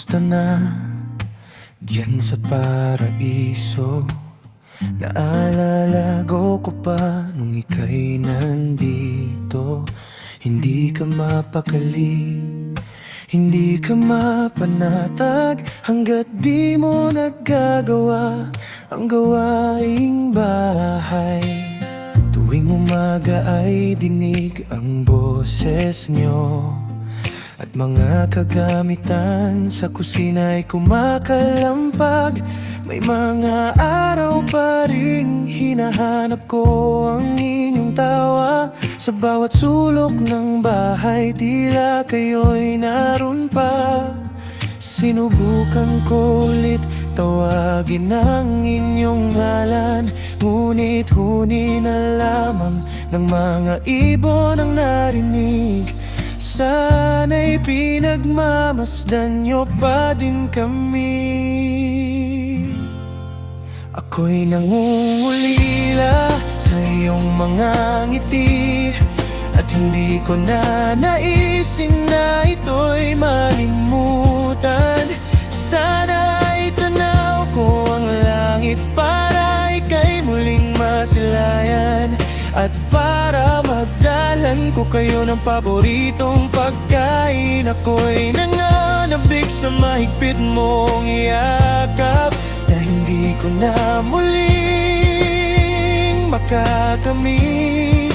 Kamusta na diyan sa paraiso? Naalala ko pa nung ika'y nandito. Hindi ka mapakali, hindi ka mapanatag, hanggat di mo nagagawa ang gawaing bahay. Tuwing umaga ay dinig ang boses nyo, at mga kagamitan sa kusina ay kumakalampag. May mga araw pa ring hinahanap ko ang inyong tawa. Sa bawat sulok ng bahay, tila kayo'y naroon pa. Sinubukan ko ulit tawagin ang inyong ngalan, ngunit huni na lamang ng mga ibon ang narinig. Sana'y pinagmamasdan nyo pa din kami. Ako'y nangungulila sa iyong mga ngiti, at hindi ko na naisin na ito'y malimutan. Sana'y tanaw ko ang langit para ika'y muling masilayan, at para magdalan ko kayo ng paboritong pagkain. Ako'y nanganabik sa mahigpit mong iyakap, na hindi ko na muling makakamit.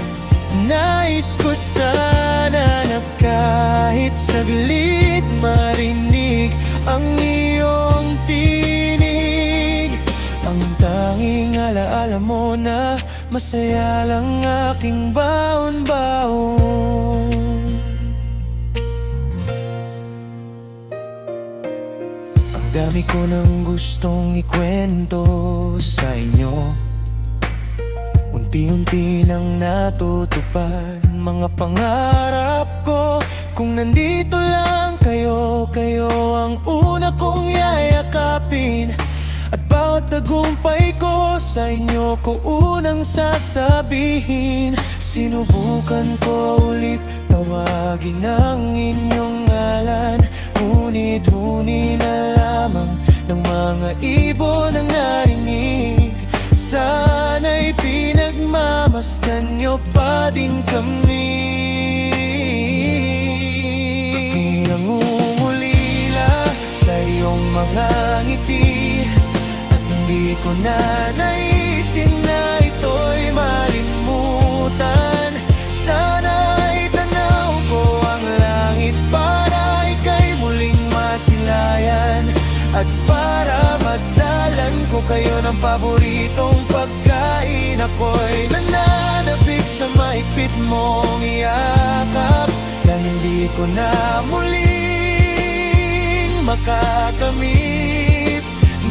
Nais ko sana na kahit saglit marinig ang iyong tinig. Ang tanging alaala mo na masaya lang aking baon-baon. Ang dami ko nang gustong ikwento sa inyo, unti-unti nang natutupad mga pangarap ko. Kung nandito lang kayo, kayo ang una kong yayakapin, at bawat tagumpay ko sa inyo ko unang sasabihin. Sinubukan ko ulit tawagin ang inyong ngalan, ngunit huni na lamang ng mga ibon ang narinig. Sana'y pinagmamasdan nyo pa din kami. Ako'y nangungulila sa iyong mga ngiti, at hindi ko na naisin na ito'y malimutan. Sana'y tanaw ko ang langit para ika'y muling masilayan, at para magdalan ko kayo ng paboritong pagkain. Ako'y nananabik sa mahigpit mong iyakap, na hindi ko na muling makakamit.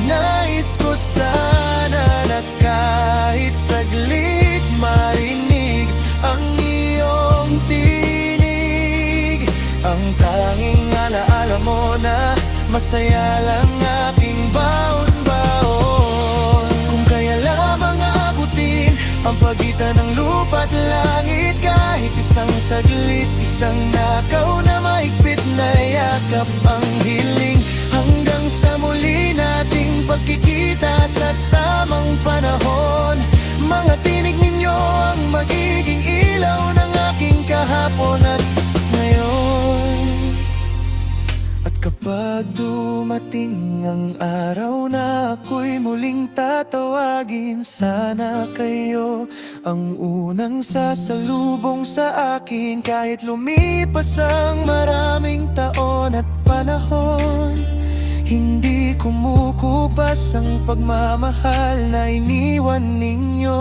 Nais ko sana na kahit saglit marinig ang iyong tinig. Ang tanging alaala mo na masaya lang aking baon-baon. Kung kaya lamang abutin ang pagitan ng lupa at langit, kahit isang saglit, isang nakaw na mahigpit na yakap ang hiling. Hanggang sa muli nating pagkikita sa tamang panahon, mga tinig ninyo ang magiging ilaw ng aking kahapon at ngayon. At kapag dumating ang araw na ako'y muling tatawagin, sana kayo ang unang sasalubong sa akin. Kahit lumipas ang maraming taon at panahon, hindi kumukupas ang pagmamahal na iniwan ninyo.